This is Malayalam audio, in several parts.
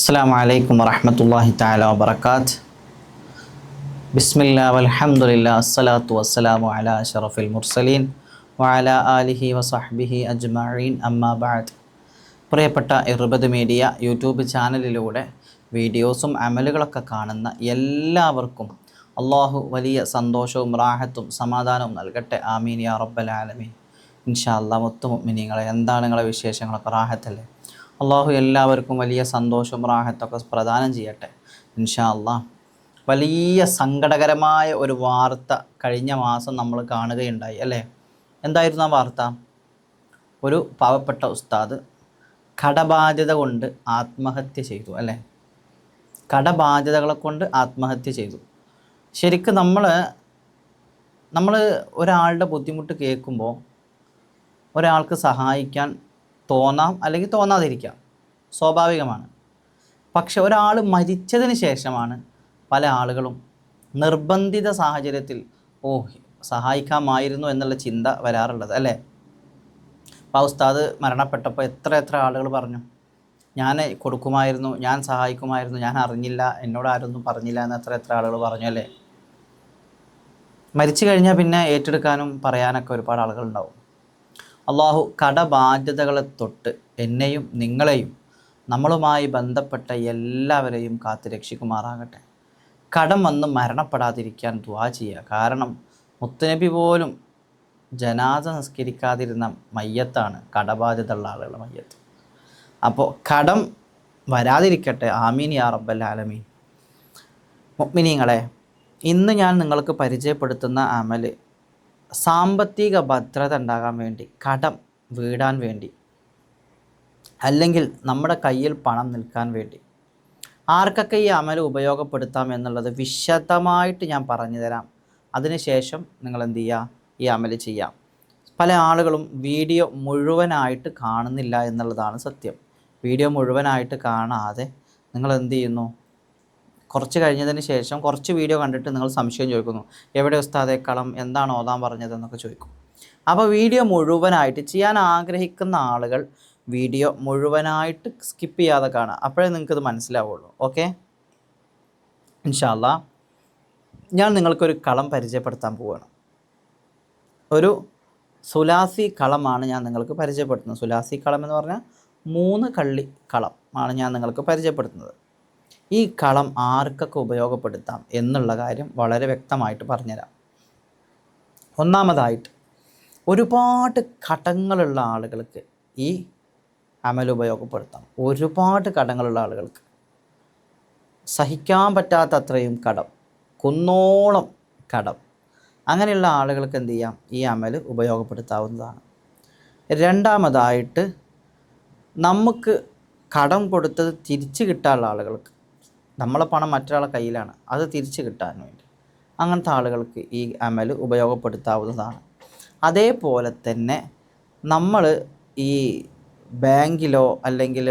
അസ്സലാമു അലൈക്കും വറഹ്മത്തുള്ളാഹി തആല വബറകാത്ത്. ബിസ്മില്ലാ വൽഹംദുലില്ലാ അസ്സലാത്തു വസ്സലാമു അലാ അഷ്റഫിൽ മുർസലീൻ വഅലാ ആലിഹി വസഹ്ബിഹി അജ്മഈൻ അമ്മാ ബഅദ്. പ്രിയപ്പെട്ട ഇർബദ് മീഡിയ യൂട്യൂബ് ചാനലിലൂടെ വീഡിയോസും അമലുകളൊക്കെ കാണുന്ന എല്ലാവർക്കും അള്ളാഹു വലിയ സന്തോഷവും റാഹത്തും സമാധാനവും നൽകട്ടെ. ആമീൻ യാ റബ്ബൽ ആലമീൻ. ഇൻഷാ അല്ലാഹ്. മുത്തു മുഅ്മിനീങ്ങളെ, എന്താണ് നിങ്ങളെ വിശേഷങ്ങളൊക്കെ? റാഹത്തല്ലേ? അള്ളാഹു എല്ലാവർക്കും വലിയ സന്തോഷവും റാഹത്തൊക്കെ പ്രദാനം ചെയ്യട്ടെ ഇൻഷാ അല്ലാഹ്. വലിയ സങ്കടകരമായ ഒരു വാർത്ത കഴിഞ്ഞ മാസം നമ്മൾ കാണുകയുണ്ടായി അല്ലേ? എന്തായിരുന്നു ആ വാർത്ത? ഒരു പാവപ്പെട്ട ഉസ്താദ് കടബാധ്യത കൊണ്ട് ആത്മഹത്യ ചെയ്തു അല്ലേ? കടബാധ്യതകളെ കൊണ്ട് ആത്മഹത്യ ചെയ്തു. ശരിക്കും നമ്മൾ ഒരാളുടെ ബുദ്ധിമുട്ട് കേൾക്കുമ്പോൾ ഒരാൾക്ക് സഹായിക്കാൻ തോന്നാം, അല്ലെങ്കിൽ തോന്നാതിരിക്കാം, സ്വാഭാവികമാണ്. പക്ഷെ ഒരാൾ മരിച്ചതിന് ശേഷമാണ് പല ആളുകളും നിർബന്ധിത സാഹചര്യത്തിൽ സഹായിക്കാമായിരുന്നു എന്നുള്ള ചിന്ത വരാറുള്ളത് അല്ലേ? അപ്പോൾ ആ ഉസ്താദ് മരണപ്പെട്ടപ്പോൾ എത്ര ആളുകൾ പറഞ്ഞു, ഞാൻ കൊടുക്കുമായിരുന്നു, ഞാൻ സഹായിക്കുമായിരുന്നു, ഞാൻ അറിഞ്ഞില്ല, എന്നോട് ആരൊന്നും പറഞ്ഞില്ല എന്ന് എത്ര ആളുകൾ പറഞ്ഞു അല്ലേ? മരിച്ചു കഴിഞ്ഞാൽ പിന്നെ ഏറ്റെടുക്കാനും പറയാനൊക്കെ ഒരുപാട് ആളുകളുണ്ടാവും. അള്ളാഹു കടബാധ്യതകളെ തൊട്ട് എന്നെയും നിങ്ങളെയും നമ്മളുമായി ബന്ധപ്പെട്ട എല്ലാവരെയും കാത്തു രക്ഷിക്കുമാറാകട്ടെ. കടം വന്ന് മരണപ്പെടാതിരിക്കാൻ ദുആ ചെയ്യുക. കാരണം മുത്തുനബി പോലും ജനാസ നിസ്കരിക്കാതിരുന്ന മയ്യത്താണ് കടബാധ്യത ഉള്ള ആളുകളുടെ മയ്യത്ത്. അപ്പോൾ കടം വരാതിരിക്കട്ടെ. ആമീൻ യാ റബ്ബൽ ആലമീൻ. മുഅ്മിനീങ്ങളെ, ഇന്ന് ഞാൻ നിങ്ങൾക്ക് പരിചയപ്പെടുത്തുന്ന അമല് സാമ്പത്തിക ഭദ്രത ഉണ്ടാകാൻ വേണ്ടി, കടം വീടാൻ വേണ്ടി, അല്ലെങ്കിൽ നമ്മുടെ കയ്യിൽ പണം നിൽക്കാൻ വേണ്ടി ആർക്കൊക്കെ ഈ അമൽ ഉപയോഗപ്പെടുത്താം എന്നുള്ളത് വിശദമായിട്ട് ഞാൻ പറഞ്ഞു തരാം. അതിനുശേഷം നിങ്ങൾ എന്ത് ചെയ്യുക? ഈ അമൽ ചെയ്യാം. പല ആളുകളും വീഡിയോ മുഴുവനായിട്ട് കാണുന്നില്ല എന്നുള്ളതാണ് സത്യം. വീഡിയോ മുഴുവനായിട്ട് കാണാതെ നിങ്ങൾ എന്ത് ചെയ്യുന്നു? കുറച്ച് കഴിഞ്ഞതിന് ശേഷം കുറച്ച് വീഡിയോ കണ്ടിട്ട് നിങ്ങൾ സംശയം ചോദിക്കുന്നു, എവിടെ ഉസ്താദേ കളം, എന്താണ് ഓതാൻ പറഞ്ഞതെന്നൊക്കെ ചോദിക്കും. അപ്പോൾ വീഡിയോ മുഴുവനായിട്ട് ചെയ്യാൻ ആഗ്രഹിക്കുന്ന ആളുകൾ വീഡിയോ മുഴുവനായിട്ട് സ്കിപ്പ് ചെയ്യാതെ കാണുക. അപ്പോഴേ നിങ്ങൾക്കിത് മനസ്സിലാവുള്ളൂ. ഓക്കെ, ഇൻഷാ അല്ലാഹ്. ഞാൻ നിങ്ങൾക്കൊരു കളം പരിചയപ്പെടുത്താൻ പോവുകയാണ്. ഒരു സുലാസി കളമാണ് ഞാൻ നിങ്ങൾക്ക് പരിചയപ്പെടുത്തുന്നത്. സുലാസി കളം എന്ന് പറഞ്ഞാൽ 3 കള്ളി കളം ആണ് ഞാൻ നിങ്ങൾക്ക് പരിചയപ്പെടുത്തുന്നത്. ഈ കളം ആർക്കൊക്കെ ഉപയോഗപ്പെടുത്താം എന്നുള്ള കാര്യം വളരെ വ്യക്തമായിട്ട് പറഞ്ഞുതരാം. ഒന്നാമതായിട്ട്, ഒരുപാട് കടങ്ങളുള്ള ആളുകൾക്ക് ഈ അമൽ ഉപയോഗപ്പെടുത്താം. ഒരുപാട് കടങ്ങളുള്ള ആളുകൾക്ക്, സഹിക്കാൻ പറ്റാത്ത അത്രയും കടം, കുന്നോളം കടം, അങ്ങനെയുള്ള ആളുകൾക്ക് എന്ത് ചെയ്യാം? ഈ അമൽ ഉപയോഗപ്പെടുത്താവുന്നതാണ്. രണ്ടാമതായിട്ട്, നമുക്ക് കടം കൊടുത്തത് തിരിച്ച് കിട്ടാനുള്ള ആളുകൾക്ക്, നമ്മളെ പണം മറ്റൊരാളുടെ കയ്യിലാണ്, അത് തിരിച്ച് കിട്ടാൻ വേണ്ടി, അങ്ങനത്തെ ആളുകൾക്ക് ഈ അമൽ ഉപയോഗപ്പെടുത്താവുന്നതാണ്. അതേപോലെ തന്നെ നമ്മൾ ഈ ബാങ്കിലോ അല്ലെങ്കിൽ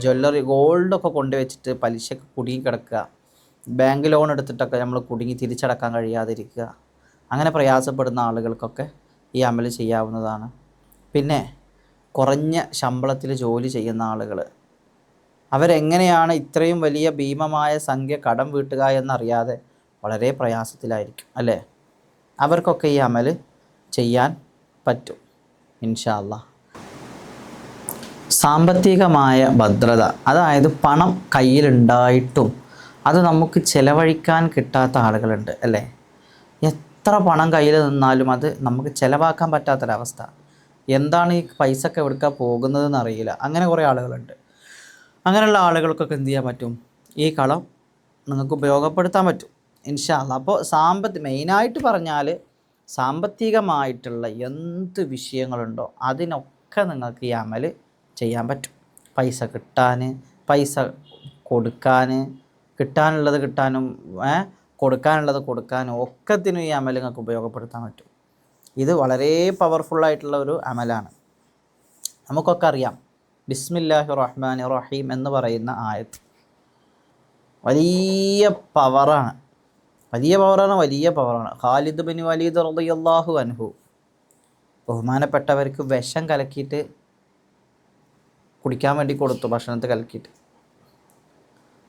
ജ്വല്ലറി ഗോൾഡൊക്കെ കൊണ്ടുവച്ചിട്ട് പലിശക്ക് കുടുങ്ങി കിടക്കുക, ബാങ്ക് ലോൺ എടുത്തിട്ടൊക്കെ നമ്മൾ കുടുങ്ങി തിരിച്ചടക്കാൻ കഴിയാതിരിക്കുക, അങ്ങനെ പ്രയാസപ്പെടുന്ന ആളുകൾക്കൊക്കെ ഈ അമൽ ചെയ്യാവുന്നതാണ്. പിന്നെ കുറഞ്ഞ ശമ്പളത്തിൽ ജോലി ചെയ്യുന്ന ആളുകൾ, അവരെങ്ങനെയാണ് ഇത്രയും വലിയ ഭീമമായ സംഖ്യ കടം വീട്ടുക എന്നറിയാതെ വളരെ പ്രയാസത്തിലായിരിക്കും അല്ലേ? അവർക്കൊക്കെ ഈ അമൽ ചെയ്യാൻ പറ്റും ഇൻഷാ അല്ലാഹ്. സാമ്പത്തികമായ ഭദ്രത, അതായത് പണം കയ്യിലുണ്ടായിട്ടും അത് നമുക്ക് ചിലവഴിക്കാൻ കിട്ടാത്ത ആളുകളുണ്ട് അല്ലേ? എത്ര പണം കയ്യിൽ നിന്നാലും അത് നമുക്ക് ചിലവാക്കാൻ പറ്റാത്തൊരവസ്ഥ. എന്താണ് ഈ പൈസ ഒക്കെ എവിടേക്കാണ് പോകുന്നതെന്ന് അറിയില്ല. അങ്ങനെ കുറേ ആളുകളുണ്ട്. അങ്ങനെയുള്ള ആളുകൾക്കൊക്കെ എന്ത് ചെയ്യാൻ പറ്റും? ഈ കളം നിങ്ങൾക്ക് ഉപയോഗപ്പെടുത്താൻ പറ്റും ഇൻഷാ അല്ലാഹ്. അപ്പോൾ മെയിനായിട്ട് പറഞ്ഞാൽ സാമ്പത്തികമായിട്ടുള്ള എന്ത് വിഷയങ്ങളുണ്ടോ അതിനൊക്കെ നിങ്ങൾക്ക് ഈ അമൽ ചെയ്യാൻ പറ്റും. പൈസ കിട്ടാൻ, പൈസ കൊടുക്കാൻ, കിട്ടാനുള്ളത് കിട്ടാനും കൊടുക്കാനുള്ളത് കൊടുക്കാനും ഒക്കത്തിനും ഈ അമൽ നിങ്ങൾക്ക് ഉപയോഗപ്പെടുത്താൻ പറ്റും. ഇത് വളരെ പവർഫുള്ളായിട്ടുള്ള ഒരു അമലാണ്. നമുക്കൊക്കെ അറിയാം, ബിസ്മില്ലാഹിർ റഹ്മാനിർ റഹീം എന്ന് പറയുന്ന ആയത്ത് വലിയ പവറാണ്. ഖാലിദ് ബിൻ വലീദ് റളിയല്ലാഹു അൻഹു ബഹുമാനപ്പെട്ടവർക്ക് വിഷം കലക്കിയിട്ട് കുടിക്കാൻ വേണ്ടി കൊടുത്തു, ഭക്ഷണത്തിൽ കലക്കിയിട്ട്.